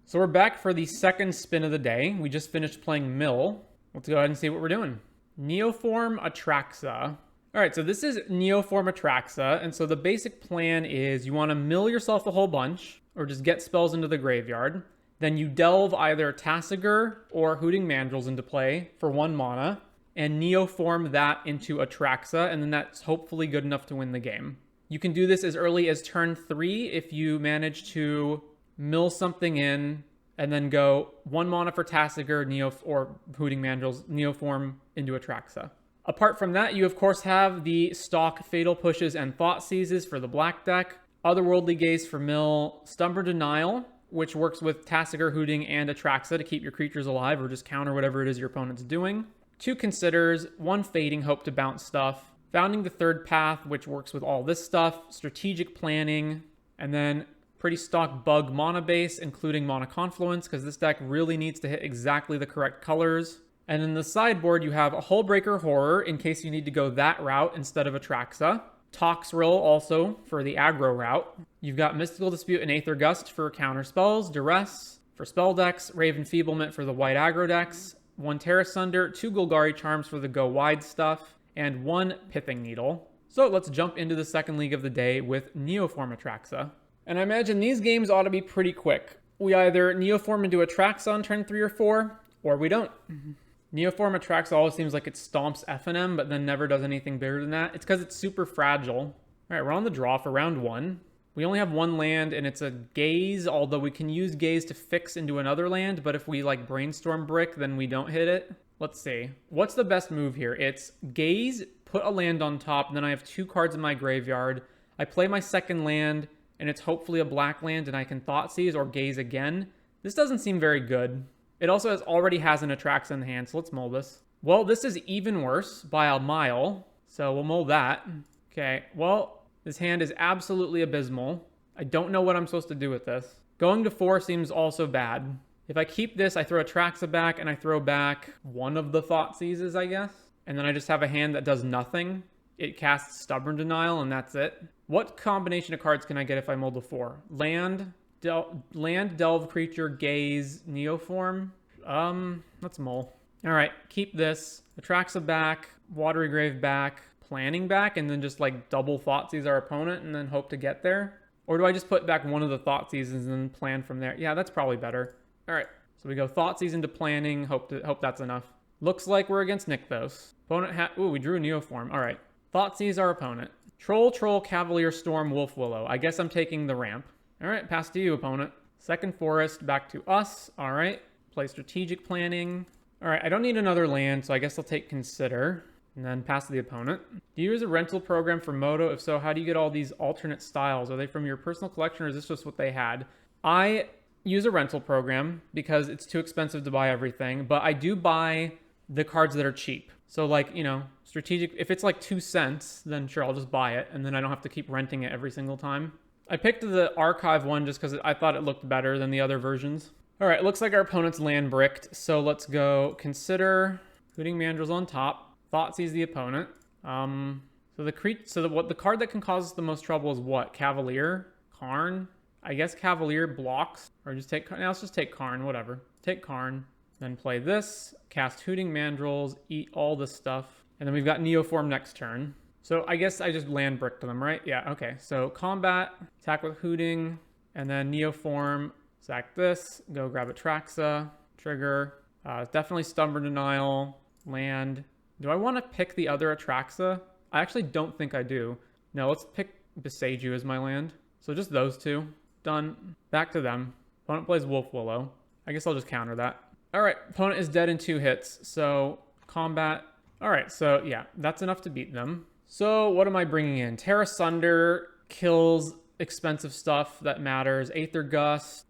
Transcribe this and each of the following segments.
So we're back for the second spin of the day. We just finished playing Mill. Let's go ahead and see what we're doing. Neoform Atraxa. All right, so this is Neoform Atraxa, and so the basic plan is you want to mill yourself a whole bunch, or just get spells into the graveyard. Then you delve either Tasigur or Hooting Mandrills into play for 1 mana, and Neoform that into Atraxa, and then that's hopefully good enough to win the game. You can do this as early as turn 3 if you manage to mill something in, and then go 1 mana for Tasigur, or Hooting Mandrills, Neoform into Atraxa. Apart from that, you of course have the stock Fatal Pushes and Thought Seizes for the black deck, Otherworldly Gaze for mill, Stubborn Denial, which works with Tasigur, Hooting, and Atraxa to keep your creatures alive or just counter whatever it is your opponent's doing. 2 Considers, 1 Fading Hope to bounce stuff, Founding the Third Path, which works with all this stuff, Strategic Planning, and then pretty stock bug mana base, including Mana Confluence, because this deck really needs to hit exactly the correct colors. And in the sideboard, you have a Hullbreaker Horror, in case you need to go that route instead of Atraxa. Toxrill also for the aggro route. You've got Mystical Dispute and Aether Gust for counter spells, Duress for spell decks, Raven Feeblement for the white aggro decks, 1 Terra Sunder, 2 Golgari Charms for the go wide stuff, and 1 Pithing Needle. So let's jump into the second league of the day with Neoform Atraxa. And I imagine these games ought to be pretty quick. We either Neoform into Atraxa on turn 3 or 4, or we don't. Neoform Atraxa always seems like it stomps F&M, but then never does anything bigger than that. It's because it's super fragile. All right, we're on the draw for round 1. We only have 1 land, and it's a Gaze, although we can use Gaze to fix into another land, but if we like Brainstorm Brick, then we don't hit it. Let's see. What's the best move here? It's Gaze, put a land on top, and then I have 2 cards in my graveyard. I play my second land, and it's hopefully a black land, and I can Thought Seize or Gaze again. This doesn't seem very good. It also already has an Atraxa in the hand, so let's mull this. Well, this is even worse by a mile, so we'll mull that. Okay, well, this hand is absolutely abysmal. I don't know what I'm supposed to do with this. Going to 4 seems also bad. If I keep this, I throw Atraxa back, and I throw back one of the Thought Seizes, I guess. And then I just have a hand that does nothing. It casts Stubborn Denial, and that's it. What combination of cards can I get if I mull to 4? Land, delve creature, Gaze, Neoform. Let's mull. All right, keep this. Atraxa back, Watery Grave back, Planning back, and then just like double Thought Seize our opponent and then hope to get there. Or do I just put back one of the Thought Seizes and then plan from there? Yeah, that's probably better. All right, so we go Thought Seize into Planning. Hope that's enough. Looks like we're against Nykthos. Opponent ooh, we drew Neoform. All right, Thought Seize our opponent. Troll, Cavalier, Storm, Wolf, Willow. I guess I'm taking the ramp. All right, pass to you, opponent. Second Forest, back to us. All right, play Strategic Planning. All right, I don't need another land, so I guess I'll take Consider. And then pass to the opponent. Do you use a rental program for Moto? If so, how do you get all these alternate styles? Are they from your personal collection, or is this just what they had? I use a rental program because it's too expensive to buy everything, but I do buy the cards that are cheap. So like, you know, Strategic, if it's like 2 cents, then sure, I'll just buy it, and then I don't have to keep renting it every single time. I picked the archive one just because I thought it looked better than the other versions. All right, it looks like our opponent's land bricked, so let's go Consider, Hooting Mandrills on top, Thought Seize the opponent. So the card that can cause us the most trouble is what? Cavalier? Karn? I guess Cavalier blocks, or just take, now let's just take Karn, whatever. Take Karn, then play this, cast Hooting Mandrills, eat all this stuff, and then we've got Neoform next turn. So I guess I just land bricked them, right? Yeah, okay. So combat, attack with Hooting, and then Neoform, sack this, go grab Atraxa, trigger, definitely Stubborn Denial, land. Do I want to pick the other Atraxa? I actually don't think I do. No, let's pick Beseiju as my land. So just those 2. Done. Back to them. Opponent plays Wolf Willow. I guess I'll just counter that. All right, opponent is dead in 2 hits. So combat. All right, so yeah, that's enough to beat them. So what am I bringing in? Terra Sunder kills expensive stuff that matters. Aether Gust.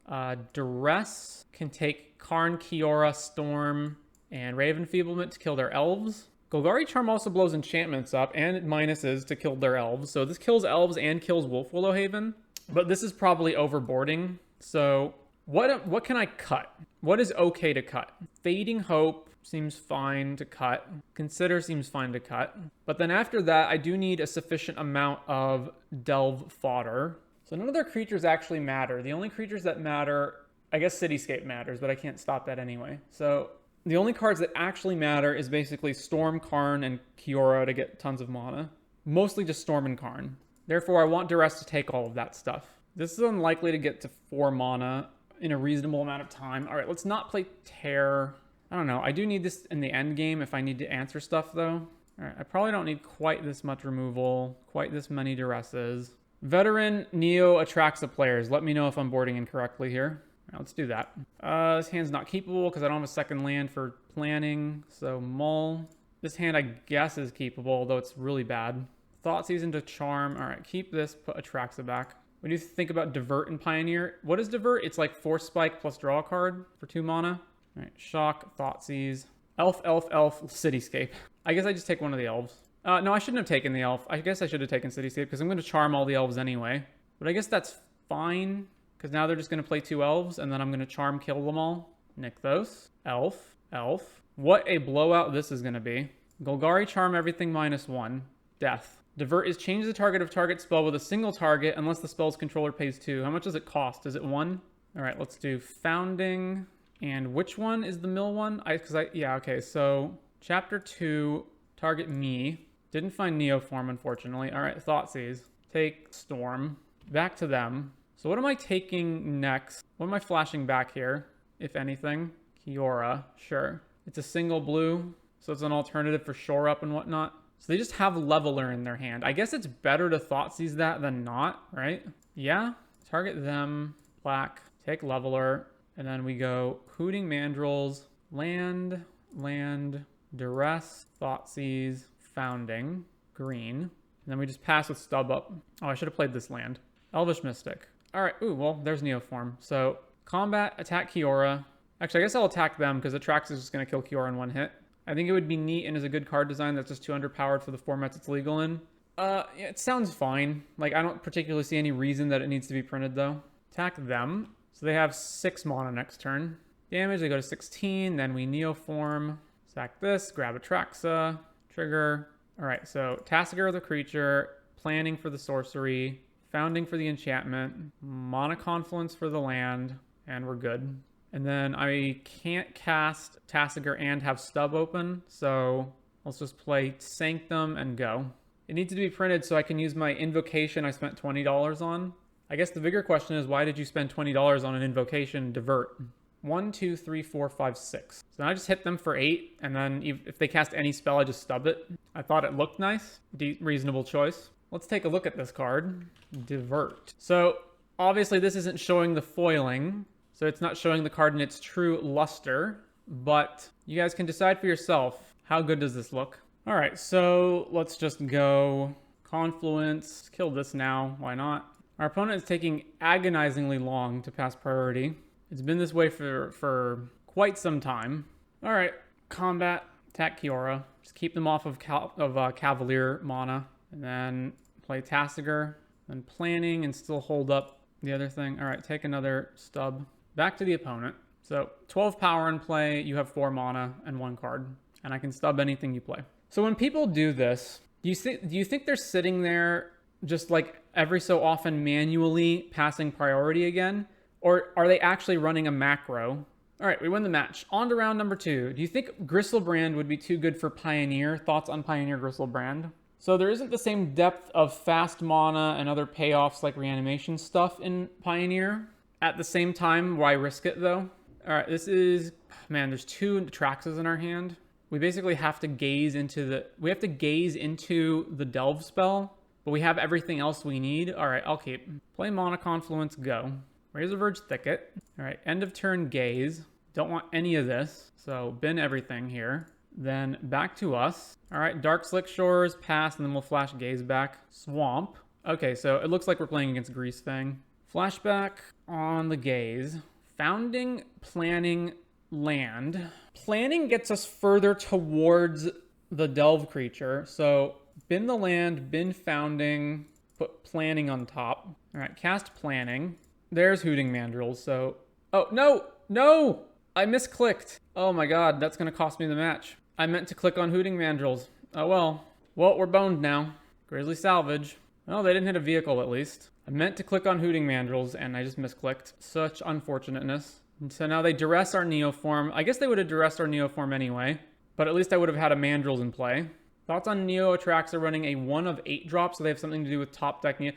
Duress can take Karn, Kiora, Storm, and Raven Feeblement to kill their elves. Golgari Charm also blows enchantments up and minuses to kill their elves. So this kills elves and kills Wolf Willow Haven. But this is probably overboarding. So what can I cut? What is okay to cut? Fading Hope seems fine to cut. Consider seems fine to cut. But then after that, I do need a sufficient amount of delve fodder. So none of their creatures actually matter. The only creatures that matter I guess Cityscape matters, but I can't stop that anyway. So the only cards that actually matter is basically Storm, Karn, and Kiora to get tons of mana. Mostly just Storm and Karn. Therefore, I want Duress to take all of that stuff. This is unlikely to get to 4 mana in a reasonable amount of time. All right, let's not play Tear. I don't know. I do need this in the end game if I need to answer stuff, though. All right, I probably don't need quite this much removal, quite this many Duresses. Veteran Neo Atraxa players, let me know if I'm boarding incorrectly here. All right, let's do that. This hand's not keepable because I don't have a second land for planning, so mull. This hand, I guess, is keepable, although it's really bad. Thoughtseize into Charm. All right, keep this, put Atraxa back. What do you think about Divert and Pioneer? What is Divert? It's like Force Spike plus draw a card for 2 mana. All right, Shock, Thoughtseize. Elf, Cityscape. I guess I just take one of the elves. No, I shouldn't have taken the elf. I guess I should have taken Cityscape because I'm going to charm all the elves anyway. But I guess that's fine because now they're just going to play 2 elves and then I'm going to charm kill them all. Nykthos, Elf. What a blowout this is going to be. Golgari charm everything -1. Death. Divert is change the target of target spell with a single target unless the spell's controller pays 2. How much does it cost? Is it 1? All right, let's do Founding. And which one is the mill one? Yeah, okay, so Chapter 2, target me. Didn't find Neoform, unfortunately. All right, Thoughtseize. Take Storm. Back to them. So what am I taking next? What am I flashing back here, if anything? Kiora, sure. It's a single blue, so it's an alternative for Shore Up and whatnot. So they just have Leveler in their hand. I guess it's better to Thoughtseize that than not, right? Yeah, target them, black, take Leveler, and then we go Hooting Mandrills, land, Duress, Thoughtseize, Founding, green. And then we just pass with Stub Up. Oh, I should have played this land. Elvish Mystic. All right, ooh, well, there's Neoform. So combat, attack Kiora. Actually, I guess I'll attack them because Atraxa is just going to kill Kiora in 1 hit. I think it would be neat and is a good card design that's just too underpowered for the formats it's legal in. Yeah, it sounds fine. Like, I don't particularly see any reason that it needs to be printed, though. Attack them. So they have 6 mana next turn. Damage, they go to 16. Then we Neoform. Sack this, grab Atraxa, trigger. All right, so Tasigur the creature, planning for the sorcery, founding for the enchantment, mana confluence for the land, and we're good. And then I can't cast Tasigur and have Stub open, so let's just play Sanctum and go. It needs to be printed so I can use my invocation I spent $20 on. I guess the bigger question is, why did you spend $20 on an invocation Divert? 1, 2, 3, 4, 5, 6. So now I just hit them for 8, and then if they cast any spell, I just stub it. I thought it looked nice. Reasonable choice. Let's take a look at this card. Divert. So obviously this isn't showing the foiling, so it's not showing the card in its true luster, but you guys can decide for yourself. How good does this look? All right, so let's just go Confluence. Kill this now. Why not? Our opponent is taking agonizingly long to pass priority. It's been this way for quite some time. All right, combat, attack Kiora. Just keep them off of Cavalier mana. And then play Tasigur. Then planning and still hold up the other thing. All right, take another stub. Back to the opponent. So 12 power in play. You have 4 mana and 1 card. And I can stub anything you play. So when people do this, do you think they're sitting there just like every so often manually passing priority again? Or are they actually running a macro? All right, we win the match. On to round number 2. Do you think Griselbrand would be too good for Pioneer? Thoughts on Pioneer Griselbrand? So there isn't the same depth of fast mana and other payoffs like reanimation stuff in Pioneer. At the same time, why risk it though? All right, this is, man, there's 2 Atraxas in our hand. We basically have to gaze into the Delve spell, but we have everything else we need. All right, I'll keep. Play Mana Confluence, go. Razorverge Thicket. All right, end of turn gaze. Don't want any of this, so bin everything here. Then back to us. All right, Dark Slick Shores, pass, and then we'll flash gaze back. Swamp. Okay, so it looks like we're playing against Greasefang. Flashback on the gaze. Founding, planning, land. Planning gets us further towards the Delve creature, so bin the land, bin founding, put planning on top. All right, cast planning. There's Hooting Mandrills, so... Oh, no! I misclicked. Oh my god, that's going to cost me the match. I meant to click on Hooting Mandrills. Oh well. Well, we're boned now. Grizzly Salvage. Well, they didn't hit a vehicle at least. I meant to click on Hooting Mandrills, and I just misclicked. Such unfortunateness. And so now they duress our Neoform. I guess they would have duressed our Neoform anyway, but at least I would have had a Mandrills in play. Thoughts on Neo Atraxa running a 1 of 8 drop, so they have something to do with top deck Neo.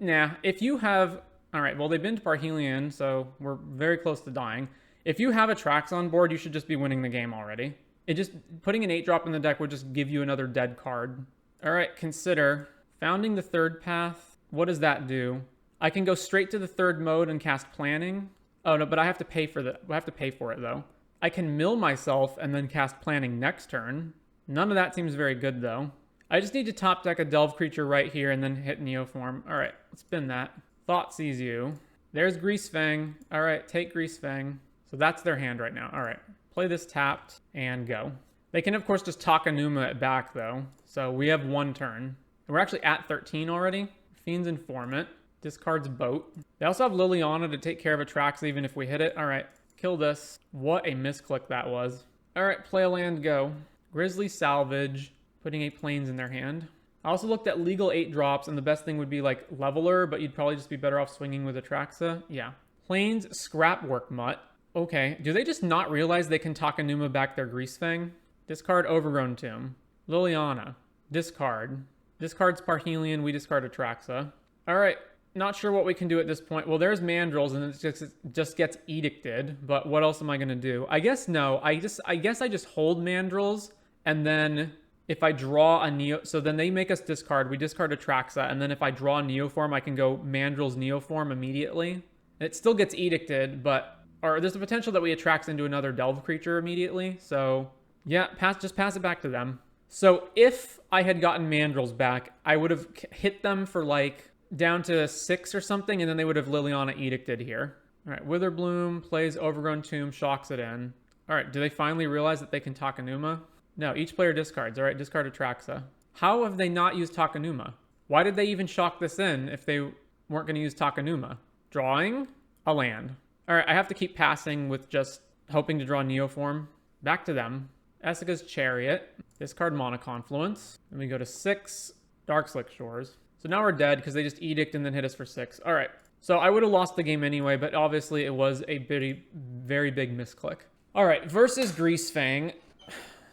Nah, if you have... Alright, well, they've been to Parhelion, so we're very close to dying. If you have Atraxa on board, you should just be winning the game already. It just... Putting an 8 drop in the deck would just give you another dead card. Alright, consider. Founding the third path. What does that do? I can go straight to the third mode and cast Planning. Oh, no, but I have to pay for it, though. I can mill myself and then cast Planning next turn. None of that seems very good, though. I just need to top deck a Delve creature right here and then hit Neoform. All right, let's spin that. Thought sees you. There's Greasefang. All right, take Greasefang. So that's their hand right now. All right, play this tapped and go. They can, of course, just Takenuma it back, though. So we have 1 turn. And we're actually at 13 already. Fiend's Informant. Discards Boat. They also have Liliana to take care of Atraxa even if we hit it. All right, kill this. What a misclick that was. All right, play a land, go. Grizzly Salvage, putting 8 planes in their hand. I also looked at legal 8 drops, and the best thing would be like Leveler, but you'd probably just be better off swinging with Atraxa. Yeah. Planes Scrapwork Mutt. Okay, do they just not realize they can Takenuma back their Greasefang? Discard Overgrown Tomb. Liliana. Discard. Discards Parhelion, we discard Atraxa. All right, not sure what we can do at this point. Well, there's Mandrills, and it just gets Edicted, but what else am I going to do? I guess no. I guess I just hold Mandrills, and then if I draw a Neo... So then they make us discard. We discard Atraxa, and then if I draw a Neoform, I can go Mandrills Neoform immediately. It still gets Edicted, but... Or there's the potential that we Atraxa into another Delve creature immediately, so... Yeah, just pass it back to them. So if I had gotten Mandrills back, I would have hit them for like... down to 6 or something, and then they would have Liliana Edicted here. All right, Witherbloom plays Overgrown Tomb, shocks it in. All right, do they finally realize that they can Takenuma? No, each player discards. All right, discard Atraxa. How have they not used Takenuma? Why did they even shock this in if they weren't going to use Takenuma? Drawing a land. All right, I have to keep passing with just hoping to draw Neoform. Back to them. Essica's Chariot. Discard Mana Confluence. Then we go to 6 Darkslick Shores. So now we're dead because they just Edict and then hit us for 6. All right. So I would have lost the game anyway, but obviously it was a very big misclick. All right. Versus Greasefang.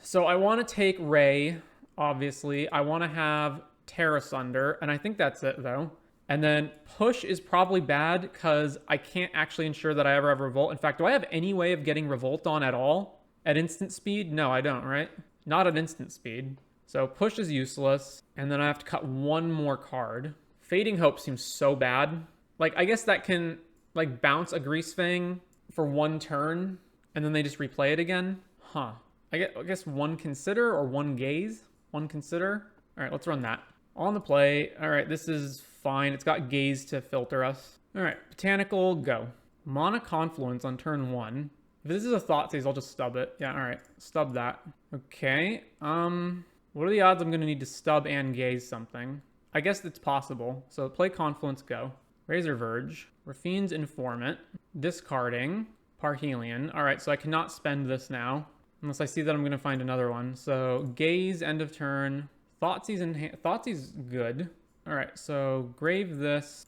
So I want to take Ray, obviously. I want to have Terra Sunder, and I think that's it, though. And then Push is probably bad because I can't actually ensure that I ever have Revolt. In fact, do I have any way of getting Revolt on at all? At instant speed? No, I don't, right? Not at instant speed. So Push is useless, and then I have to cut 1 more card. Fading Hope seems so bad. Like, I guess that can, like, bounce a Greasefang for 1 turn, and then they just replay it again? Huh. I guess 1 Consider or 1 Gaze? 1 Consider? All right, let's run that. On the play. All right, this is fine. It's got Gaze to filter us. All right, Botanical, go. Mana Confluence on turn 1. If this is a Thoughtseize, I'll just stub it. Yeah, all right, stub that. Okay, what are the odds I'm going to need to stub and gaze something? I guess it's possible. So play Confluence, go. Razor Verge. Rafine's Informant. Discarding. Parhelion. All right, so I cannot spend this now. Unless I see that I'm going to find another one. So Gaze, end of turn. Thoughtseize good. All right, so grave this,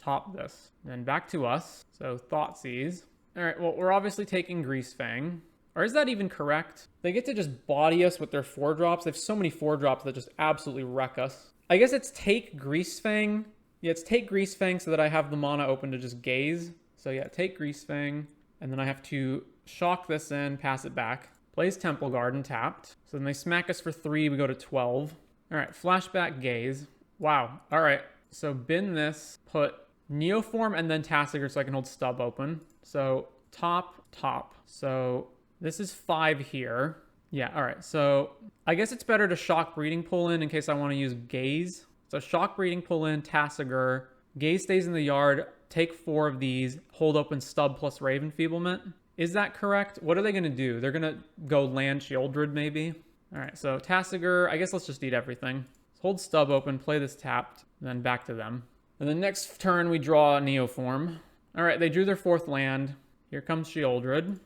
top this. Then back to us. So Thoughtseize. All right, well, we're obviously taking Greasefang. Or is that even correct? They get to just body us with their 4-drops. They have so many 4-drops that just absolutely wreck us. I guess it's take Greasefang. Yeah, it's take Greasefang so that I have the mana open to just gaze. So yeah, take Greasefang. And then I have to shock this in, pass it back. Plays Temple Garden tapped. So then they smack us for 3, we go to 12. All right, flashback gaze. Wow, all right. So bin this, put Neoform and then Tassiger so I can hold stub open. So top. So this is 5 here. Yeah, all right. So I guess it's better to shock Breeding Pool in case I want to use Gaze. So shock Breeding Pool in, Tassiger. Gaze stays in the yard. Take 4 of these. Hold open stub plus Raven Feeblement. Is that correct? What are they going to do? They're going to go land Shieldred maybe? All right, so Tassiger. I guess let's just eat everything. Hold stub open, play this tapped, and then back to them. And the next turn we draw a Neoform. All right, they drew their 4th land. Here comes Shieldred.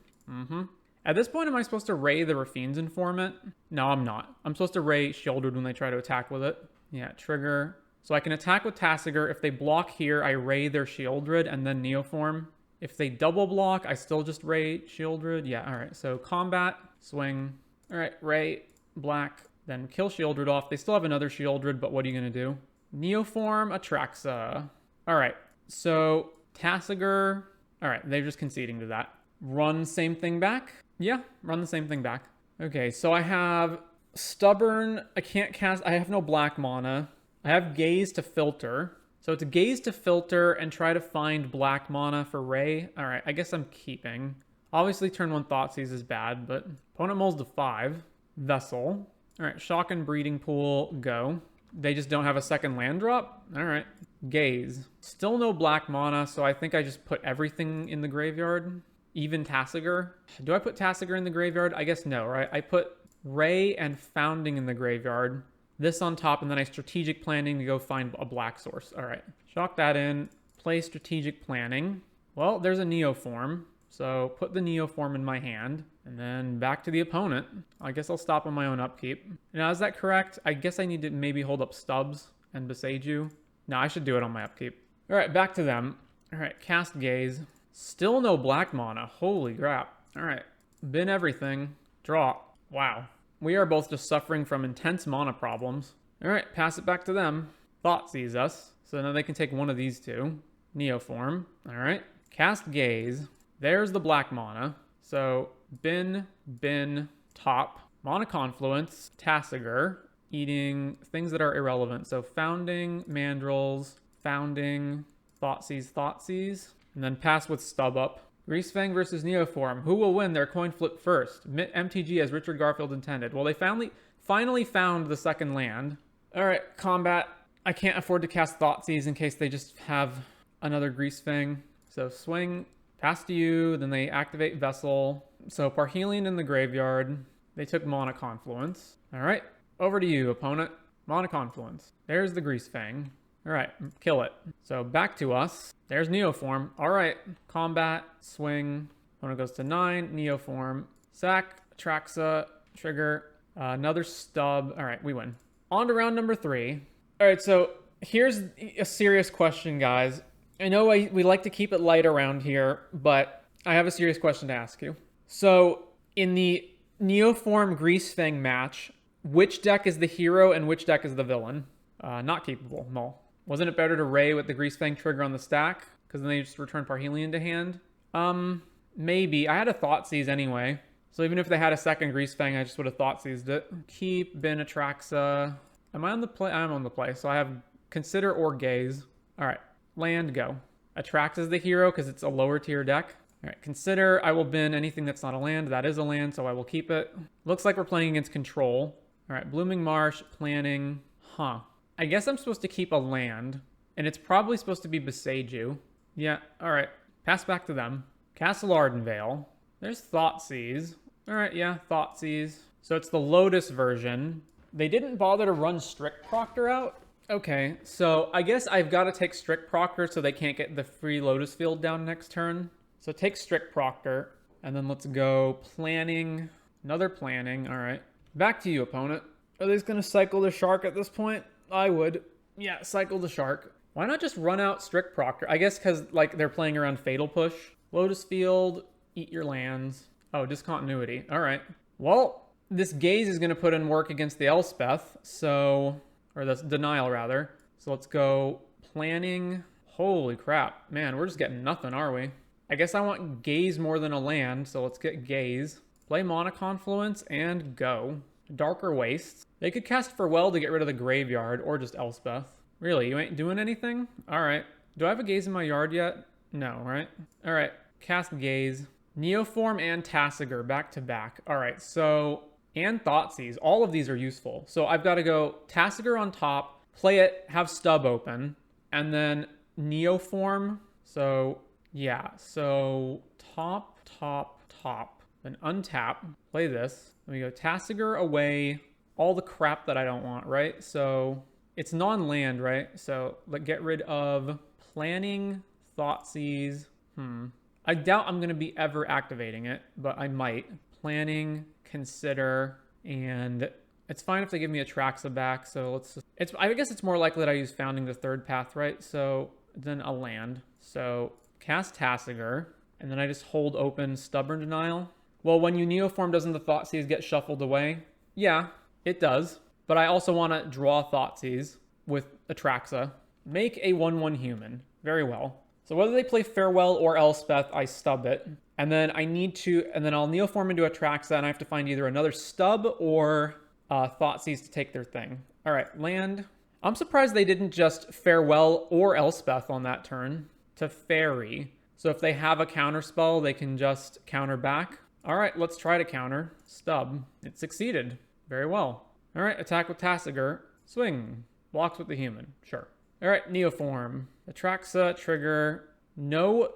At this point, am I supposed to Ray the Rafine's Informant? No, I'm not. I'm supposed to Ray Shieldred when they try to attack with it. Yeah, trigger. So I can attack with Tasigur. If they block here, I Ray their Shieldred and then Neoform. If they double block, I still just Ray Shieldred. Yeah, all right. So combat, swing. All right, Ray, black, then kill Shieldred off. They still have another Shieldred, but what are you going to do? Neoform, Atraxa. All right, so Tasigur. All right, they're just conceding to that. Run same thing back. Yeah, run the same thing back. Okay, so I have Stubborn. I can't cast. I have no black mana. I have Gaze to filter. So it's Gaze to filter and try to find black mana for Ray. All right, I guess I'm keeping. Obviously, turn 1 Thoughtseize is bad, but opponent mulls to 5. Vessel. All right, Shock and Breeding Pool, go. They just don't have a second land drop? All right. Gaze. Still no black mana, so I think I just put everything in the graveyard. Even Tasigur. Do I put Tasigur in the graveyard? I guess no, right? I put Ray and Founding in the graveyard. This on top, and then I strategic planning to go find a black source. All right. Shock that in. Play strategic planning. Well, there's a Neoform. So put the Neoform in my hand. And then back to the opponent. I guess I'll stop on my own upkeep. Now, is that correct? I guess I need to maybe hold up Stubbs and Beseiju. No, I should do it on my upkeep. All right, back to them. All right, cast Gaze. Still no black mana. Holy crap. All right, bin everything. Draw. Wow. We are both just suffering from intense mana problems. All right, pass it back to them. Thoughtseize us. So now they can take one of these two. Neoform. All right. Cast Gaze. There's the black mana. So bin, top. Mana Confluence. Tasigur. Eating things that are irrelevant. So Founding, Mandrills, Founding, Thoughtseize. And then pass with Stub up. Greasefang versus Neoform. Who will win their coin flip first? MTG as Richard Garfield intended. Well, they finally found the second land. All right, combat. I can't afford to cast Thoughtseize in case they just have another Greasefang. So swing, pass to you, then they activate Vessel. So Parhelion in the graveyard. They took Mana Confluence. All right, over to you, opponent. Mana Confluence. There's the Greasefang. All right, kill it. So back to us. There's Neoform. All right, combat, swing. Opponent goes to 9, Neoform. Sack, Atraxa, trigger, another Stub. All right, we win. On to round number 3. All right, so here's a serious question, guys. I know we like to keep it light around here, but I have a serious question to ask you. So in the Neoform Greasefang match, which deck is the hero and which deck is the villain? Not capable, null. Wasn't it better to Ray with the Greasefang trigger on the stack? Because then they just return Parhelion to hand? Maybe. I had a Thoughtseize anyway. So even if they had a second Greasefang, I just would have Thoughtseized it. Keep, bin, Atraxa. Am I on the play? I'm on the play. So I have Consider or Gaze. All right. Land, go. Atraxa's the hero because it's a lower tier deck. All right. Consider. I will bin anything that's not a land. That is a land, so I will keep it. Looks like we're playing against Control. All right. Blooming Marsh, planning. Huh. I guess I'm supposed to keep a land, and it's probably supposed to be Beseiju. Yeah, all right. Pass back to them. Castle Ardenvale. There's Thoughtseize. All right, yeah, Thoughtseize. So it's the Lotus version. They didn't bother to run Strict Proctor out? Okay, so I guess I've got to take Strict Proctor so they can't get the free Lotus Field down next turn. So take Strict Proctor, and then let's go planning. Another planning, all right. Back to you, opponent. Are they just going to cycle the Shark at this point? I would. Yeah, cycle the Shark. Why not just run out Strict Proctor? I guess because like they're playing around Fatal Push. Lotus Field, eat your lands. Oh, discontinuity. All right. Well, this Gaze is going to put in work against the Elspeth. So, or the Denial rather. So let's go planning. Holy crap. Man, we're just getting nothing, are we? I guess I want Gaze more than a land. So let's get Gaze. Play Mana Confluence and go. Darker Wastes. They could cast Farewell to get rid of the graveyard, or just Elspeth. Really, you ain't doing anything? Alright. Do I have a Gaze in my yard yet? No, right? Alright, cast Gaze. Neoform and Tasigur, back to back. Alright, so, and Thoughtseize. All of these are useful. So I've got to go Tasigur on top, play it, have Stub open, and then Neoform. So, yeah, so top, then untap, play this. Then we go Tasigur away, all the crap that I don't want, right? So it's non-land, right? So like get rid of planning, Thoughtseize. I doubt I'm going to be ever activating it, but I might. Planning, consider, and It's fine if they give me Atraxa back, so let's just, I guess it's more likely that I use Founding the third path, right? So then a land. So cast Tasigur, and then I just hold open Stubborn Denial. Well, when you Neoform, doesn't the Thoughtseize get shuffled away? Yeah, it does. But I also want to draw Thoughtseize with Atraxa. Make a 1/1 human. Very well. So whether they play Farewell or Elspeth, I stub it. And then I need to, and then I'll Neoform into Atraxa, and I have to find either another stub or Thoughtseize to take their thing. All right, land. I'm surprised they didn't just Farewell or Elspeth on that turn to Fairy. So if they have a counter spell, they can just counter back. All right, let's try to counter. Stub. It succeeded. Very well. All right, attack with Tasigur. Swing. Blocks with the human. Sure. All right, Neoform. Atraxa, trigger. No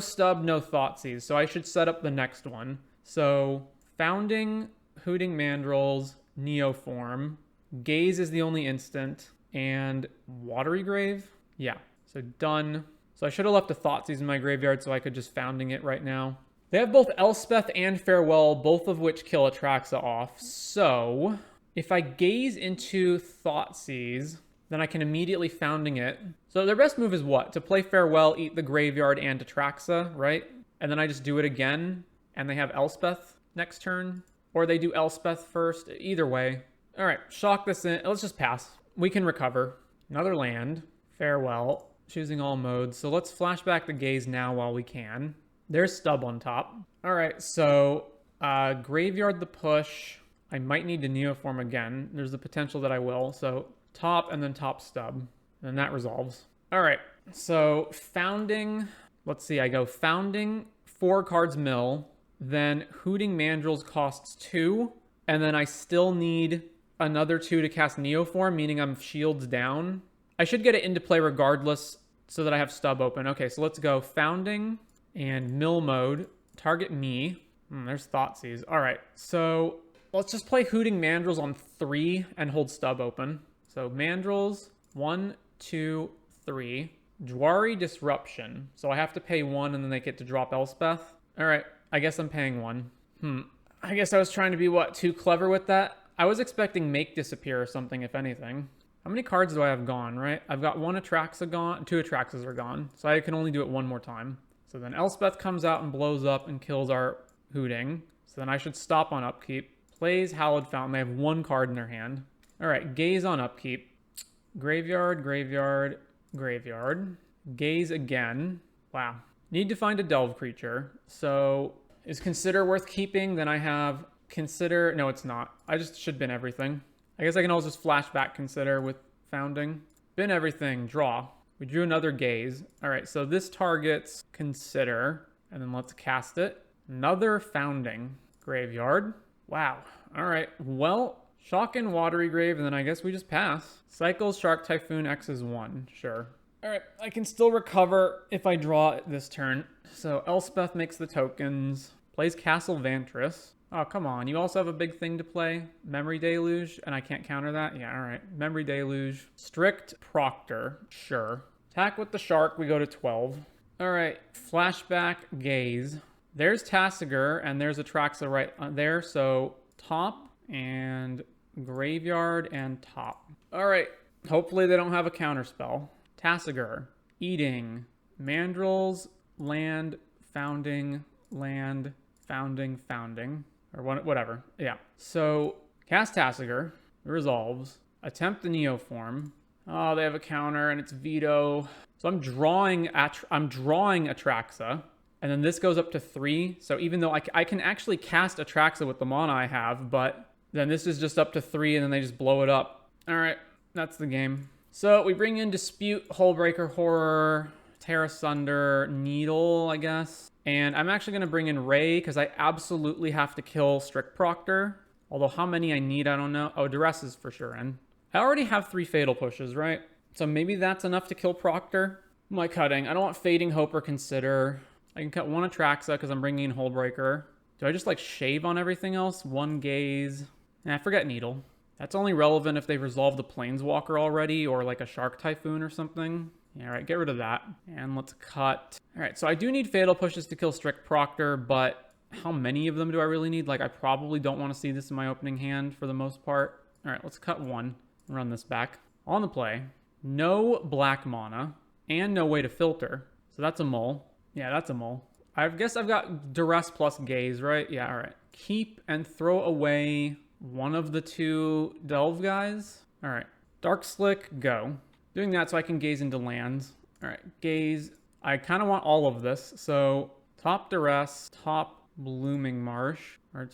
stub, no Thoughtseize. So I should set up the next one. So Founding, Hooting Mandrills, Neoform. Gaze is the only instant. And Watery Grave? Yeah. So done. So I should have left a Thoughtseize in my graveyard so I could just Founding it right now. They have both Elspeth and Farewell, both of which kill Atraxa off. So if I gaze into Thoughtseize, then I can immediately Founding it. So their best move is what? To play Farewell, eat the graveyard, and Atraxa, right? And then I just do it again, and they have Elspeth next turn. Or they do Elspeth first. Either way. All right, shock this in. Let's just pass. We can recover. Another land. Farewell. Choosing all modes. So let's flashback the gaze now while we can. There's stub on top. All right, so graveyard the push. I might need to Neoform again. There's the potential that I will. So top and then top stub. And that resolves. All right, so Founding. Let's see, I go Founding, 4 cards mill. Then Hooting Mandrills costs 2. And then I still need another 2 to cast Neoform, meaning I'm shields down. I should get it into play regardless so that I have stub open. Okay, so let's go Founding and mill mode. Target me. There's Thoughtseize. All right, so let's just play Hooting Mandrills on 3 and hold stub open. So Mandrills, 1, 2, 3. Jwari Disruption. So I have to pay 1 and then they get to drop Elspeth. All right, I guess I'm paying 1. I guess I was trying to be, what, too clever with that? I was expecting Make Disappear or something, if anything. How many cards do I have gone, right? I've got 1 Atraxa gone, 2 Atraxas are gone. So I can only do it 1 more time. So then Elspeth comes out and blows up and kills our Hooting. So then I should stop on upkeep. Plays Hallowed Fountain. They have 1 card in their hand. All right, gaze on upkeep. Graveyard, graveyard, graveyard. Gaze again. Wow. Need to find a delve creature. So is Consider worth keeping? Then I have Consider. No, it's not. I just should bin everything. I guess I can always just flashback Consider with Founding. Bin everything. Draw. We drew another Gaze. All right, so this targets Consider. And then let's cast it. Another Founding. Graveyard. Wow. All right. Well, shock and Watery Grave, and then I guess we just pass. Cycles, Shark Typhoon, X is 1. Sure. All right. I can still recover if I draw it this turn. So Elspeth makes the tokens. Plays Castle Vantress. Oh, come on. You also have a big thing to play. Memory Deluge, and I can't counter that? Yeah, all right. Memory Deluge. Strict Proctor. Sure. Attack with the Shark. We go to 12. All right. Flashback Gaze. There's Tasigur, and there's Atraxa right there. So top and graveyard and top. All right. Hopefully they don't have a counter spell. Tasigur. Eating. Mandrills. Land. Founding. Land. Founding. Founding. Or whatever. Yeah. So cast Tasigur. Resolves. Attempt the Neoform. Oh, they have a counter and it's veto. So I'm drawing Atraxa. And then this goes up to 3. So even though I can actually cast Atraxa with the mana I have, but then this is just up to 3 and then they just blow it up. All right, that's the game. So we bring in Dispute, Hullbreaker, Horror, Tear Asunder, Needle, I guess. And I'm actually going to bring in Ray because I absolutely have to kill Strict Proctor. Although how many I need, I don't know. Oh, Duress is for sure in. I already have 3 Fatal Pushes, right? So maybe that's enough to kill Proctor. What am I cutting? I don't want Fading Hope or Consider. I can cut 1 Atraxa because I'm bringing in Hullbreaker. Do I just like shave on everything else? 1 Gaze. Nah, forget Needle. That's only relevant if they've resolved the Planeswalker already or like a Shark Typhoon or something. Yeah, all right, get rid of that. And let's cut. All right, so I do need Fatal Pushes to kill Strict Proctor, but how many of them do I really need? Like, I probably don't want to see this in my opening hand for the most part. All right, let's cut one. Run this back. On the play, no black mana and no way to filter. So that's a mole. Yeah, that's a mole. I guess I've got Duress plus Gaze, right? Yeah, all right. Keep and throw away one of the two Delve guys. All right. Dark Slick, go. Doing that so I can gaze into lands. All right, gaze. I kind of want all of this. So top Duress, top Blooming Marsh, or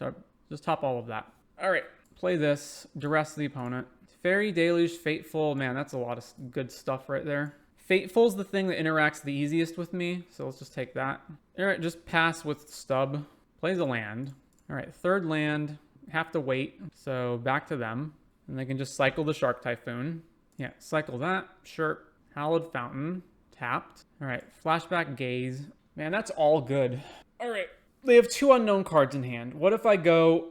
just top all of that. All right, play this. Duress the opponent. Fairy, Deluge, Fateful. Man, that's a lot of good stuff right there. Fateful's the thing that interacts the easiest with me, so let's just take that. All right, just pass with Stub. Plays a land. All right, third land. Have to wait, so back to them. And they can just cycle the Shark Typhoon. Yeah, cycle that. Sure. Hallowed Fountain. Tapped. All right, Flashback Gaze. Man, that's all good. All right, they have two unknown cards in hand. What if I go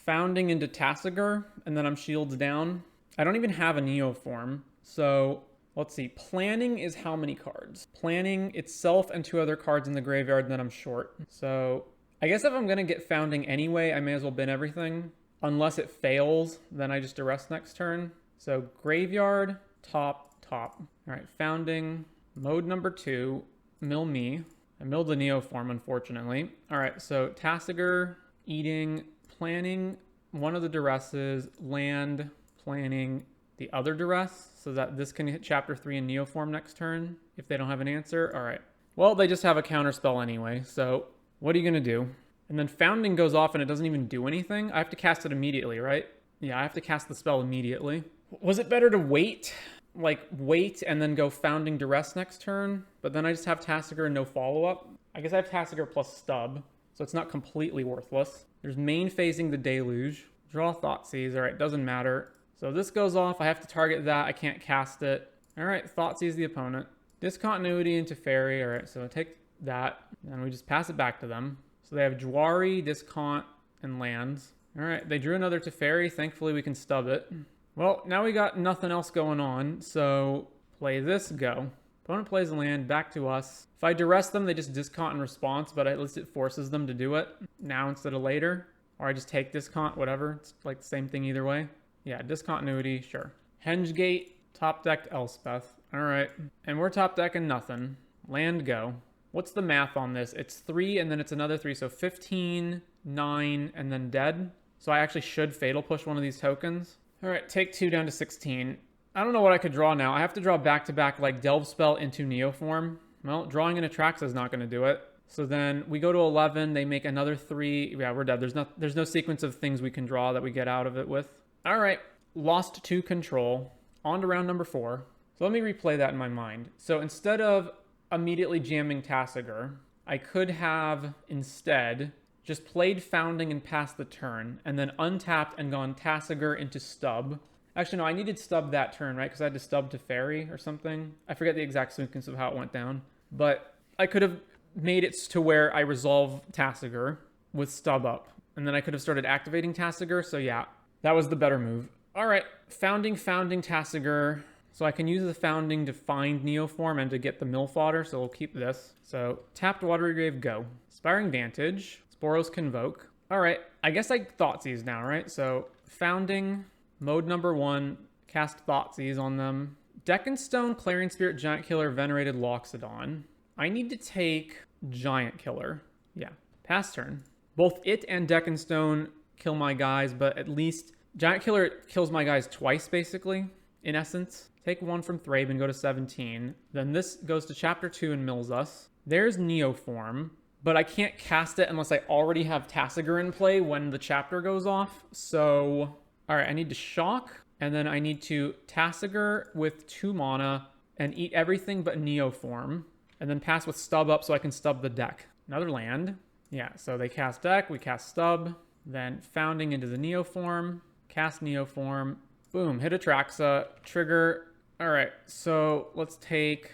Founding into Tasigur, and then I'm shields down? I don't even have a Neoform, so let's see. Planning is how many cards? Planning itself and two other cards in the graveyard, and then I'm short. So I guess if I'm going to get Founding anyway, I may as well bin everything. Unless it fails, then I just arrest next turn. So graveyard, top. All right, Founding, mode number 2, mill me. I milled the Neoform, unfortunately. All right, so Tasigur, eating, planning one of the Duresses, land, planning the other Duress, so that this can hit Chapter 3 in Neoform next turn if they don't have an answer. All right. Well, they just have a counter spell anyway, so what are you going to do? And then Founding goes off and it doesn't even do anything. I have to cast it immediately, right? Yeah, I have to cast the spell immediately. Was it better to wait? Like, wait and then go Founding Duress next turn? But then I just have Tasigur and no follow-up? I guess I have Tasigur plus Stub, so it's not completely worthless. There's main phasing the Deluge. Draw Thoughtseize. All right, doesn't matter. So this goes off. I have to target that. I can't cast it. All right, Thoughtseize the opponent. Discontinuity into Fairy. All right, so I take that, and we just pass it back to them. So they have Jwari, Discont, and lands. All right, they drew another Teferi. Thankfully, we can stub it. Well, now we got nothing else going on, so play this, go. Opponent plays a land, back to us. If I duress them, they just discount in response, but at least it forces them to do it now instead of later. Or I just take discount, whatever. It's like the same thing either way. Yeah, discontinuity, sure. Hengegate, top decked Elspeth. All right, and we're top decking nothing. Land, go. What's the math on this? It's 3 and then it's another 3, so 15, 9, and then dead. So I actually should Fatal Push one of these tokens. All right, take 2 down to 16. I don't know what I could draw now. I have to draw back-to-back like Delve Spell into Neoform. Well, drawing an Atraxa is not going to do it. So then we go to 11. They make another 3. Yeah, we're dead. There's no sequence of things we can draw that we get out of it with. All right, lost 2 control. On to round number 4. So let me replay that in my mind. So instead of immediately jamming Tasigur, I could have instead just played Founding and passed the turn, and then untapped and gone Tasigur into Stub. Actually, no, I needed Stub that turn, right? Because I had to Stub to Fairy or something. I forget the exact sequence of how it went down. But I could have made it to where I resolve Tasigur with Stub up. And then I could have started activating Tasigur, so yeah, that was the better move. All right, Founding Tasigur. So I can use the Founding to find Neoform and to get the mill fodder, so we'll keep this. So tapped Watery Grave, go. Inspiring Vantage. Boros Convoke. All right, I guess I Thoughtseize now, right? So Founding, mode number 1, cast Thoughtseize on them. Deckenstone, Clarion Spirit, Giant Killer, Venerated Loxodon. I need to take Giant Killer. Yeah, pass turn. Both it and Deckenstone kill my guys, but at least Giant Killer kills my guys twice, basically, in essence. Take 1 from Thrabe and go to 17. Then this goes to Chapter 2 and mills us. There's Neoform. But I can't cast it unless I already have Tasigur in play when the chapter goes off. So, all right, I need to shock, and then I need to Tasigur with 2 mana and eat everything but Neoform, and then pass with Stub up so I can stub the deck. Another land. Yeah, so they cast deck, we cast Stub, then Founding into the Neoform, cast Neoform, boom, hit Atraxa, trigger. All right, so let's take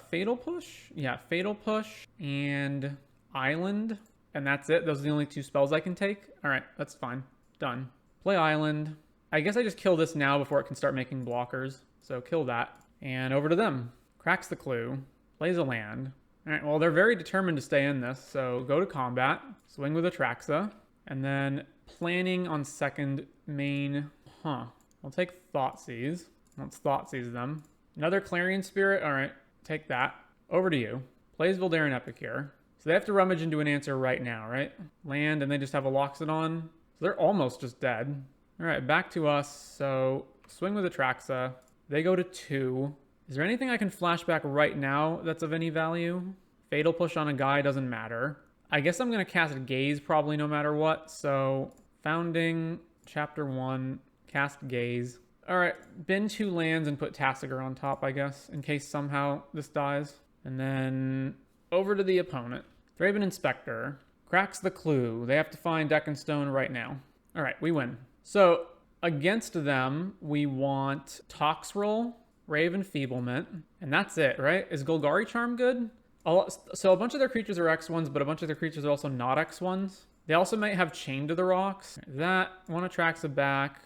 Fatal Push. Yeah, Fatal Push and Island. And that's it. Those are the only 2 spells I can take. All right, that's fine. Done. Play Island. I guess I just kill this now before it can start making blockers. So kill that. And over to them. Cracks the clue. Plays a land. All right, well, they're very determined to stay in this. So go to combat. Swing with Atraxa. And then planning on second main. Huh. I'll take Thoughtseize. Let's Thoughtseize them. Another Clarion Spirit. All right, take that. Over to you. Plays Voldaren Epicure. So they have to rummage into an answer right now, right? Land, and they just have a Loxodon. So they're almost just dead. All right, back to us. So swing with Atraxa. They go to 2. Is there anything I can flashback right now that's of any value? Fatal Push on a guy doesn't matter. I guess I'm going to cast Gaze probably no matter what. So Founding, Chapter 1, cast Gaze. All right, bin 2 lands and put Tasigur on top, I guess, in case somehow this dies. And then over to the opponent. Thraben Inspector cracks the clue. They have to find Deck and Stone right now. All right, we win. So against them, we want Toxrill, Rave Enfeeblement, and that's it, right? Is Golgari Charm good? So a bunch of their creatures are X1s, but a bunch of their creatures are also not X1s. They also might have Chain to the Rocks. That one Atraxa back.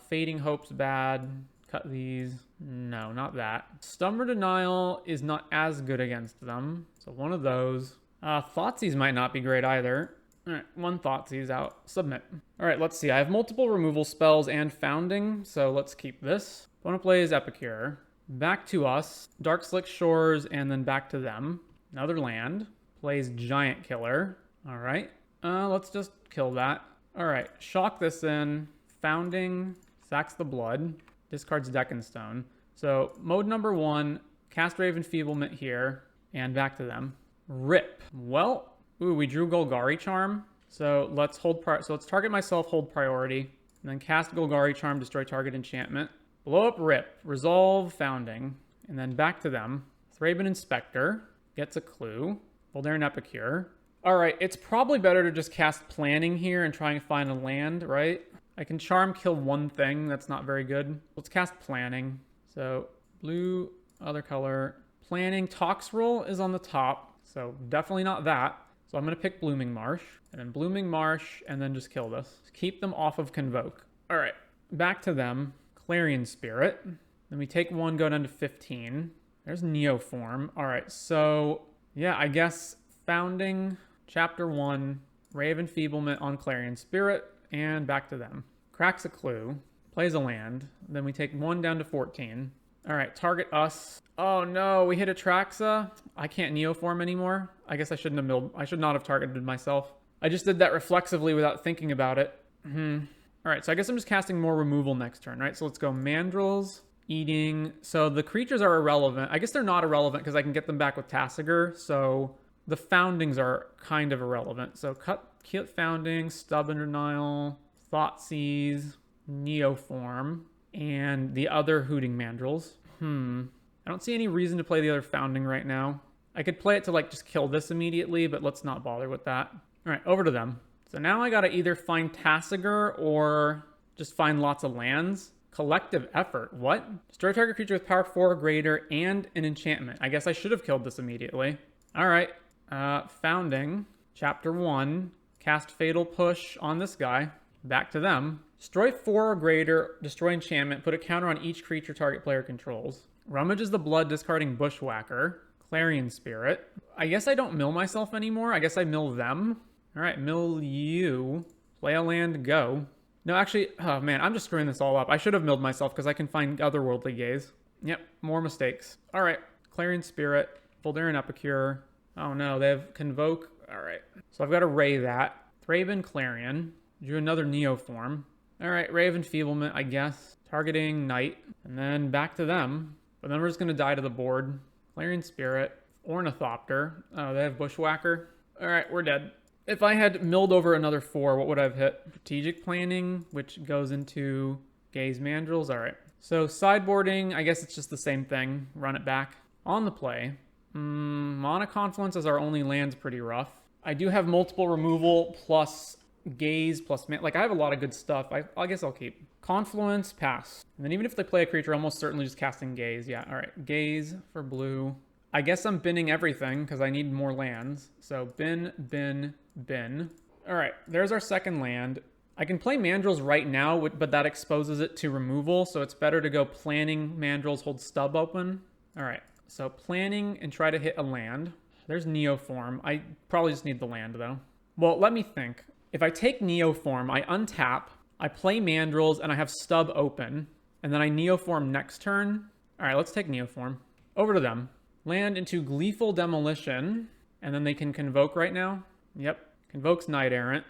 Fading Hope's bad. Cut these. No, not that. Stubborn Denial is not as good against them. So one of those. Thoughtseize might not be great either. All right, one Thoughtseize out. Submit. All right, let's see. I have multiple removal spells and Founding, so let's keep this. Opponent plays Epicure. Back to us. Dark Slick Shores, and then back to them. Another land. Plays Giant Killer. All right. Let's just kill that. All right. Shock this in. Founding. Sacks the blood. Discards Deck and Stone. So mode number 1. Cast Rave Enfeeblement here. And back to them. Rip. Well, ooh, we drew Golgari Charm. So let's let's target myself, hold priority. And then cast Golgari Charm, destroy target enchantment. Blow up Rip. Resolve Founding. And then back to them. Thraben Inspector. Gets a clue. Voldaren Epicure. All right, it's probably better to just cast Planning here and try and find a land, right? I can Charm kill one thing. That's not very good. Let's cast Planning. So blue, other color. Planning. Toxrill is on the top, so definitely not that. So I'm going to pick Blooming Marsh, and then Blooming Marsh, and then just kill this. Keep them off of Convoke. All right, back to them. Clarion Spirit. Then we take 1, go down to 15. There's Neoform. All right, so yeah, I guess Founding, Chapter 1, Rave Enfeeblement on Clarion Spirit, and back to them. Cracks a clue, plays a land, then we take 1 down to 14. All right, target us. Oh no, we hit Atraxa. I can't Neoform anymore. I guess I shouldn't have milled. I should not have targeted myself. I just did that reflexively without thinking about it. All right, so I guess I'm just casting more removal next turn, right? So let's go Mandrills. Eating. So the creatures are irrelevant. I guess they're not irrelevant because I can get them back with Tasigur. So the Foundings are kind of irrelevant. So cut Founding, Stubborn Denial, Thoughtseize, Neoform, and the other Hooting Mandrills. I don't see any reason to play the other Founding right now. I could play it to like just kill this immediately, but let's not bother with that. All right, over to them. So now I gotta either find Tasigur or just find lots of lands. Collective effort. What? Destroy target creature with power 4 or greater and an enchantment. I guess I should have killed this immediately. All right. Founding. Chapter 1. Cast Fatal Push on this guy. Back to them. Destroy 4 or greater. Destroy enchantment. Put a counter on each creature target player controls. Rummages the blood, discarding Bushwhacker. Clarion Spirit. I guess I don't mill myself anymore. I guess I mill them. All right. Mill you. Play a land. Go. No, actually, oh man, I'm just screwing this all up. I should have milled myself because I can find otherworldly gaze. Yep, more mistakes. All right, Clarion Spirit, Voldaren Epicure. Oh no, they have Convoke. All right, so I've got to Ray that. Thraben Clarion. Drew another Neoform. All right, Rave Enfeeblement, I guess. Targeting Knight. And then back to them. But then we're just going to die to the board. Clarion Spirit. Ornithopter. Oh, they have Bushwhacker. All right, we're dead. If I had milled over another 4, what would I have hit? Strategic Planning, which goes into Gaze Mandrills. All right. So sideboarding, I guess it's just the same thing. Run it back. On the play. Mana Confluence as our only land's pretty rough. I do have multiple removal plus Gaze plus... Like, I have a lot of good stuff. I guess I'll keep. Confluence, pass. And then even if they play a creature, almost certainly just casting Gaze. Yeah, all right. Gaze for blue. I guess I'm binning everything because I need more lands. So bin, bin, bin. All right, there's our second land. I can play Mandrills right now, but that exposes it to removal. So it's better to go Planning, Mandrills, hold Stub open. All right, so Planning and try to hit a land. There's Neoform. I probably just need the land though. Well, let me think. If I take Neoform, I untap, I play Mandrills and I have Stub open. And then I Neoform next turn. All right, let's take Neoform. Over to them. Land into Gleeful Demolition. And then they can Convoke right now. Yep. Convokes Knight Errant.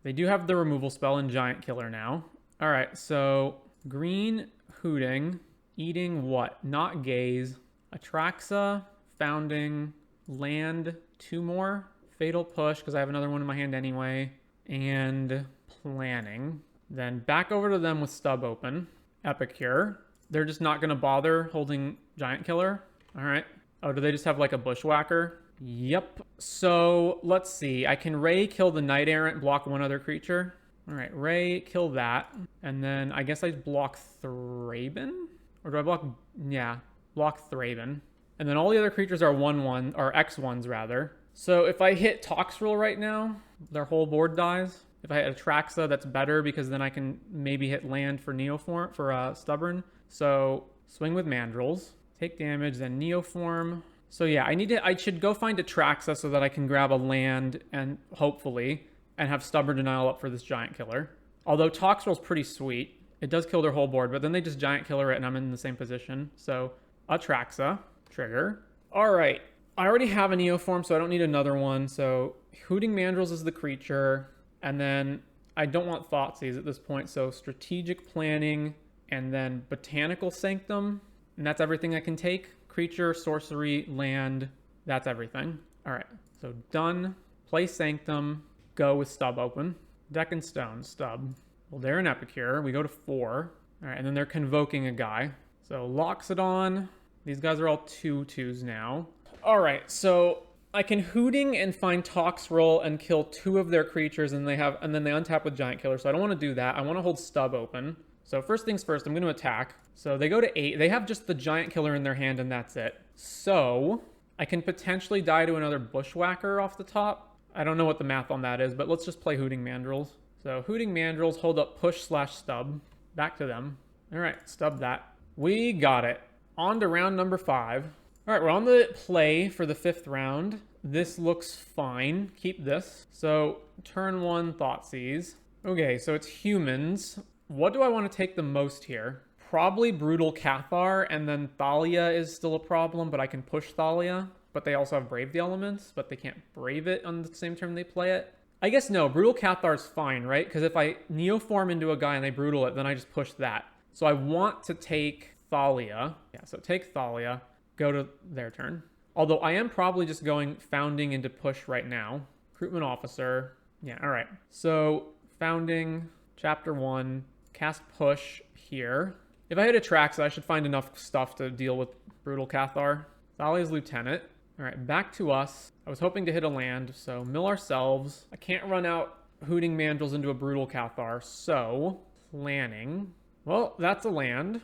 They do have the removal spell in Giant Killer now. All right, so green Hooting. Eating what? Not Gaze. Atraxa. Founding. Land 2 more. Fatal Push, because I have another one in my hand anyway. And Planning. Then back over to them with Stub open. Epicure. They're just not going to bother holding Giant Killer. All right. Oh, do they just have like a Bushwhacker? Yep. So let's see. I can Ray kill the Knight Errant, block one other creature. All right. Ray, kill that. And then I guess I block Thraben? Or do I block? Yeah. Block Thraben. And then all the other creatures are 1/1, or X1s rather. So if I hit Toxrill right now, their whole board dies. If I hit Atraxa, that's better because then I can maybe hit land for Neoform, for Stubborn. So swing with Mandrills, take damage, then Neoform. So yeah, I should go find Atraxa so that I can grab a land and hopefully, and have Stubborn Denial up for this Giant Killer. Although Toxrill's pretty sweet. It does kill their whole board, but then they just Giant Killer it and I'm in the same position. So Atraxa, trigger. All right, I already have a Neoform, so I don't need another one. So Hooting Mandrills is the creature. And then I don't want Thoughtseize at this point, so Strategic Planning and then Botanical Sanctum. And that's everything I can take. Creature, sorcery, land, that's everything. All right, so done. Play Sanctum, go with Stub open. Deck and Stone, Stub. Well, they're an Epicure. We go to 4. All right, and then they're Convoking a guy. So Loxodon. These guys are all 2/2s now. All right, so I can Hooting and find Toxrill and kill 2 of their creatures, and then they untap with Giant Killer. So I don't want to do that. I want to hold Stub open. So first things first, I'm going to attack. So they go to 8. They have just the Giant Killer in their hand, and that's it. So I can potentially die to another Bushwhacker off the top. I don't know what the math on that is, but let's just play Hooting Mandrills. So Hooting Mandrills, hold up Push/Stub. Back to them. All right, Stub that. We got it. On to round number 5. All right, we're on the play for the 5th round. This looks fine. Keep this. So turn 1, Thoughtseize. Okay, so it's humans. What do I want to take the most here? Probably Brutal Cathar, and then Thalia is still a problem, but I can push Thalia. But they also have Brave the Elements, but they can't Brave it on the same turn they play it. I guess no, Brutal Cathar is fine, right? Because if I Neoform into a guy and they Brutal it, then I just push that. So I want to take Thalia. Yeah, so take Thalia. Go to their turn. Although I am probably just going Founding into push right now. Recruitment Officer. Yeah, all right. So Founding, Chapter 1, cast Push here. If I hit Atraxa, I should find enough stuff to deal with Brutal Cathar. Thalia's Lieutenant. All right, back to us. I was hoping to hit a land, so mill ourselves. I can't run out Hooting Mandrills into a Brutal Cathar, so Planning. Well, that's a land.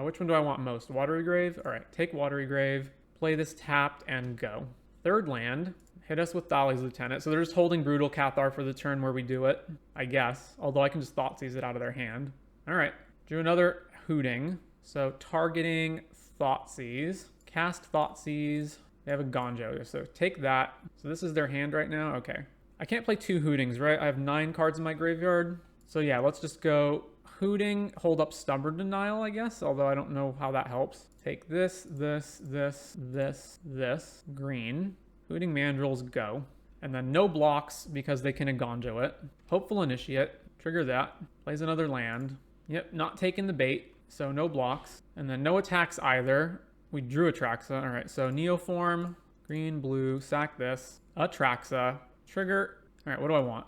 Which one do I want most? Watery Grave? All right, take Watery Grave. Play this tapped and go. 3rd land. Hit us with Thalia's Lieutenant. So they're just holding Brutal Cathar for the turn where we do it, I guess. Although I can just Thoughtseize it out of their hand. All right, drew another Hooting. So targeting Thoughtseize. Cast Thoughtseize. They have a Gonjo, so take that. So this is their hand right now? Okay. I can't play 2 Hootings, right? I have 9 cards in my graveyard. So yeah, let's just go Hooting, hold up Stubborn Denial, I guess, although I don't know how that helps. Take this, green. Hooting Mandrills, go. And then no blocks because they can Gonjo it. Hopeful Initiate, trigger that. Plays another land. Yep, not taking the bait, so no blocks. And then no attacks either. We drew Atraxa. All right, so Neoform, green, blue, sack this. Atraxa, trigger. All right, what do I want?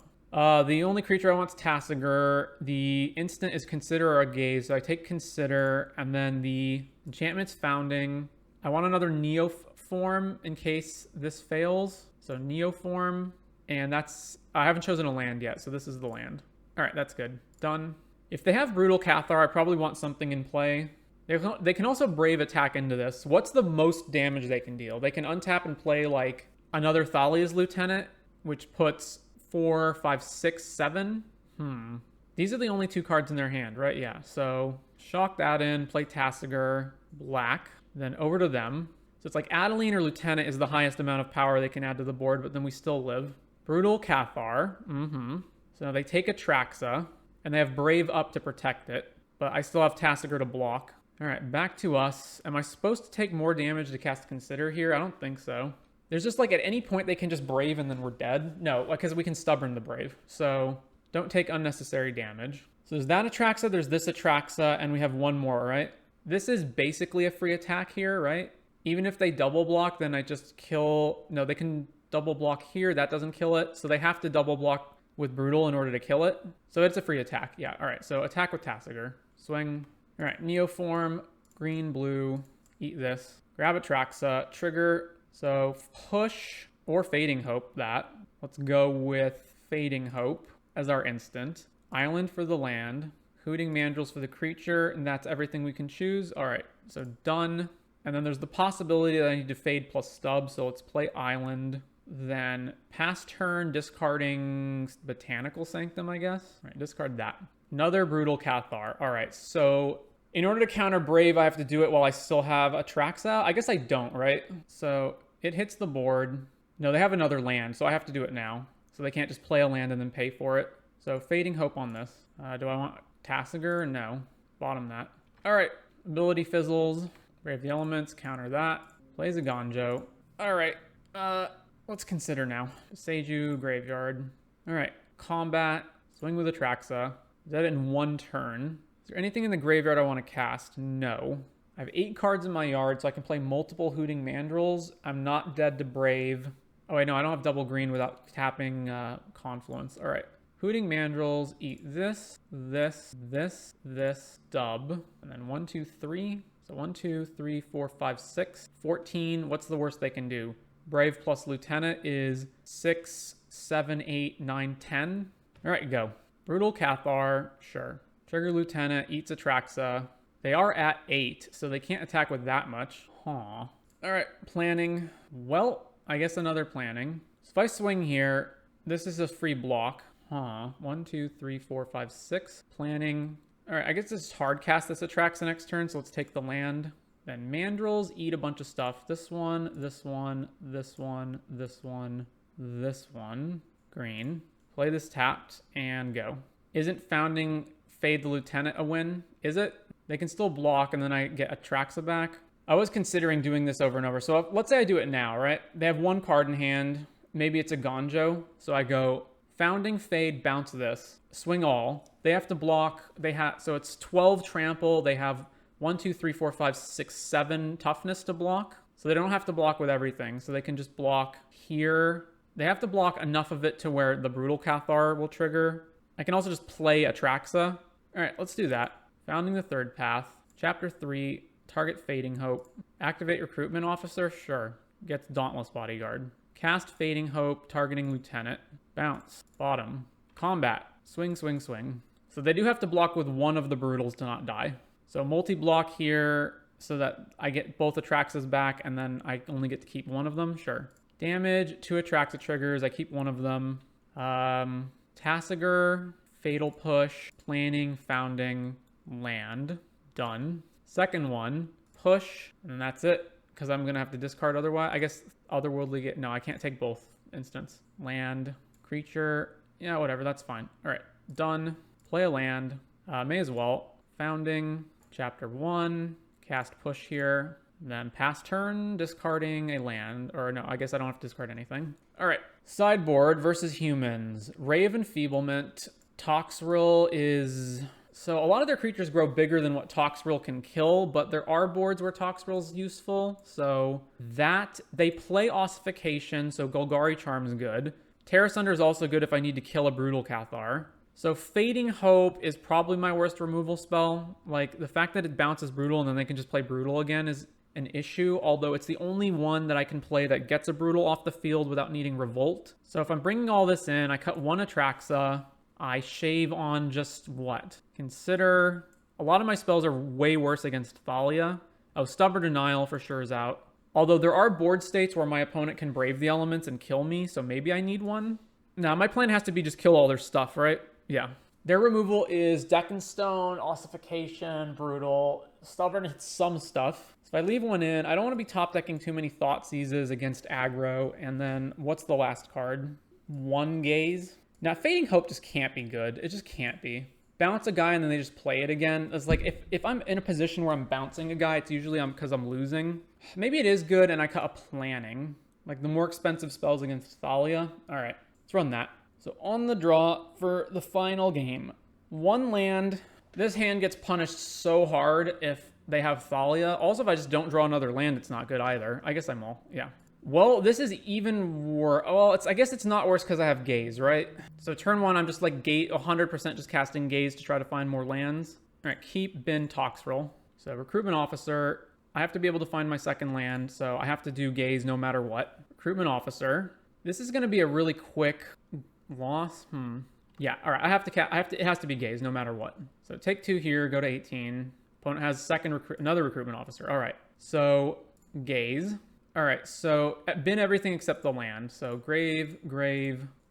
The only creature I want is Tassiger. The instant is Consider or a Gaze, so I take Consider, and then the enchantment's Founding. I want another Neoform in case this fails. So Neoform, and that's... I haven't chosen a land yet, so this is the land. All right, that's good. Done. If they have Brutal Cathar, I probably want something in play. They can also Brave attack into this. What's the most damage they can deal? They can untap and play like another Thalia's Lieutenant, which puts 4, 5, 6, 7. These are the only 2 cards in their hand, right? Yeah. So shock that in, play Tassiger, black, then over to them. So it's like Adeline or Lieutenant is the highest amount of power they can add to the board, but then we still live. Brutal Cathar. So they take Atraxa. And they have Brave up to protect it, but I still have Tasigur to block. All right, back to us. Am I supposed to take more damage to cast Consider here? I don't think so. There's just like at any point they can just Brave and then we're dead. No, because we can Stubborn the Brave. So don't take unnecessary damage. So there's that Atraxa, there's this Atraxa, and we have one more, right? This is basically a free attack here, right? Even if they double block, then I just kill... No, they can double block here. That doesn't kill it. So they have to double block with Brutal in order to kill it. So it's a free attack. Yeah, all right. So attack with Tasigur. Swing. All right, Neoform, green, blue, eat this. Grab Atraxa, trigger. So push or Fading Hope that. Let's go with Fading Hope as our instant. Island for the land. Hooting Mandrills for the creature, and that's everything we can choose. All right, so done. And then there's the possibility that I need to fade plus stub, so let's play Island. Then pass turn, discarding Botanical Sanctum, I guess. All right, discard that. Another Brutal Cathar. All right, so in order to counter Brave, I have to do it while I still have Atraxa. I guess I don't, right? So it hits the board. No, they have another land, so I have to do it now. So they can't just play a land and then pay for it. So Fading Hope on this. Do I want Tasigur? No. Bottom that. All right, ability fizzles. Brave the Elements, counter that. Plays a Gonjo. All right, let's consider now. Seiju, Graveyard. All right, combat, swing with Atraxa. Is that in one turn? Is there anything in the graveyard I want to cast? No. I have 8 cards in my yard, so I can play multiple Hooting Mandrills. I'm not dead to Brave. Oh, wait, no, I don't have double green without tapping Confluence. All right. Hooting Mandrills, eat this, dub. And then 1, 2, 3. So 1, 2, 3, 4, 5, 6. 14. What's the worst they can do? Brave plus Lieutenant is 6, 7, 8, 9, 10. All right, go. Brutal Cathar, sure. Trigger Lieutenant, eats Atraxa. They are at 8, so they can't attack with that much. Huh. All right, planning. Well, I guess another planning. So if I swing here, this is a free block. Huh. 1, 2, 3, 4, 5, 6. Planning. All right, I guess this is hard cast this Atraxa next turn, so let's take the land. Then Mandrills eat a bunch of stuff. This one, this one, this one, this one, this one. Green. Play this tapped and go. Isn't Founding Fade the Lieutenant a win? Is it? They can still block and then I get Atraxa back. I was considering doing this over and over. So let's say I do it now, right? They have 1 card in hand. Maybe it's a Gonjo. So I go Founding Fade, bounce this, swing all. They have to block. So it's 12 trample. They have 1, 2, 3, 4, 5, 6, 7 toughness to block. So they don't have to block with everything. So they can just block here. They have to block enough of it to where the Brutal Cathar will trigger. I can also just play Atraxa. All right, let's do that. Founding the Third Path. Chapter 3, target Fading Hope. Activate Recruitment Officer, sure. Gets Dauntless Bodyguard. Cast Fading Hope, targeting Lieutenant. Bounce. Bottom. Combat. Swing, swing, swing. So they do have to block with one of the Brutals to not die. So multi-block here so that I get both Atraxas back and then I only get to keep one of them, sure. Damage, 2 Atraxa triggers, I keep one of them. Tasigur, Fatal Push, Planning, Founding, Land. Done. Second one, push, and that's it. Because I'm going to have to discard otherwise. I guess Otherworldly no, I can't take both instants. Land, creature, yeah, whatever, that's fine. All right, done. Play a land. May as well. Founding, chapter 1, cast push here. Then pass turn, discarding a land. Or no, I guess I don't have to discard anything. All right, sideboard versus humans. Ray of Enfeeblement. Toxrill is... So a lot of their creatures grow bigger than what Toxrill can kill, but there are boards where Toxrill's useful. So that, they play Ossification, so Golgari Charm's good. Terra Sunder is also good if I need to kill a Brutal Cathar. So Fading Hope is probably my worst removal spell. Like, the fact that it bounces Brutal and then they can just play Brutal again is an issue, although it's the only one that I can play that gets a Brutal off the field without needing Revolt. So if I'm bringing all this in, I cut 1 Atraxa. I shave on just what? Consider... A lot of my spells are way worse against Thalia. Oh, Stubborn Denial for sure is out. Although there are board states where my opponent can Brave the Elements and kill me, so maybe I need one. Now, my plan has to be just kill all their stuff, right? Yeah. Their removal is Deck and Stone, Ossification, Brutal. Stubborn hits some stuff. So if I leave one in, I don't want to be top decking too many Thought Seizes against aggro. And then, what's the last card? 1 Gaze. Now, Fading Hope just can't be good. It just can't be. bounce a guy and then they just play it again. It's like if I'm in a position where I'm bouncing a guy, it's usually because I'm losing. Maybe it is good and I cut a planning. Like the more expensive spells against Thalia. All right, let's run that. So on the draw for the final game, 1 land. This hand gets punished so hard if they have Thalia. Also, if I just don't draw another land, it's not good either. I guess I'm all, yeah. Well, this is even worse. Well, I guess it's not worse because I have Gaze, right? So turn 1, I'm just like 100% just casting Gaze to try to find more lands. All right, keep bin Toxrill. So recruitment officer, I have to be able to find my second land, so I have to do Gaze no matter what. Recruitment officer. This is going to be a really quick loss. Yeah, all right, it has to be Gaze no matter what. So take 2 here, go to 18. Opponent has another recruitment officer. All right, so Gaze. All right, so bin everything except the land. So grave,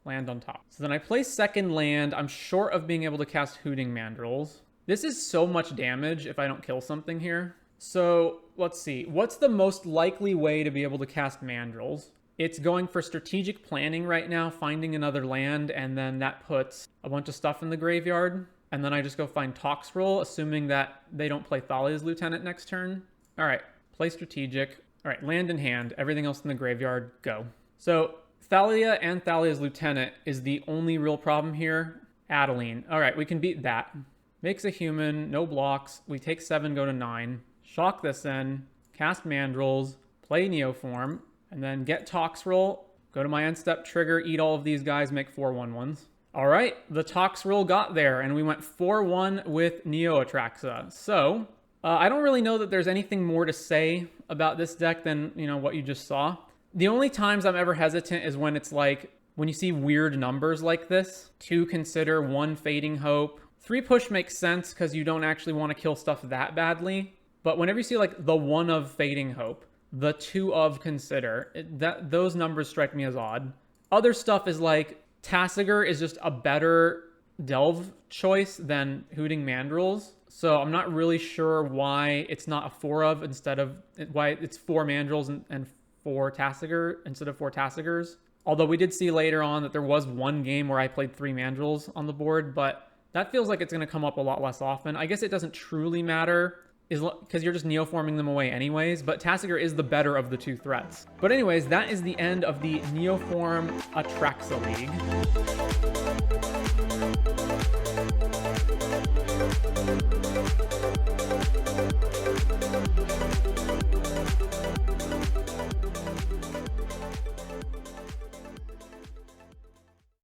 land on top. So then I place second land. I'm short of being able to cast Hooting Mandrills. This is so much damage if I don't kill something here. So let's see. What's the most likely way to be able to cast Mandrills? It's going for strategic planning right now, finding another land, and then that puts a bunch of stuff in the graveyard. And then I just go find Toxrill, assuming that they don't play Thalia's Lieutenant next turn. All right, play strategic. All right, land in hand. Everything else in the graveyard, go. So Thalia and Thalia's Lieutenant is the only real problem here. Adeline. All right, we can beat that. Makes a human, no blocks. We take 7, go to 9. Shock this in, cast Mandrills, play Neoform, and then get Toxrill, go to my end step, trigger, eat all of these guys, make 4 1/1s. All right, the Toxrill got there, and we went 4-1 with Neo Atraxa. So I don't really know that there's anything more to say about this deck than, what you just saw. The only times I'm ever hesitant is when it's like, when you see weird numbers like this. 2 consider, 1 fading hope. 3 push makes sense because you don't actually want to kill stuff that badly. But whenever you see like the 1 of fading hope, the 2 of consider, those numbers strike me as odd. Other stuff is like, Tasigur is just a better delve choice than Hooting Mandrills. So I'm not really sure why it's not a 4 of instead of, why it's 4 Mandrills and 4 Tasigur instead of 4 Tasigurs. Although we did see later on that there was 1 game where I played 3 Mandrills on the board, but that feels like it's going to come up a lot less often. I guess it doesn't truly matter because you're just neoforming them away anyways, but Tasigur is the better of the 2 threats. But anyways, that is the end of the Neoform Atraxa League.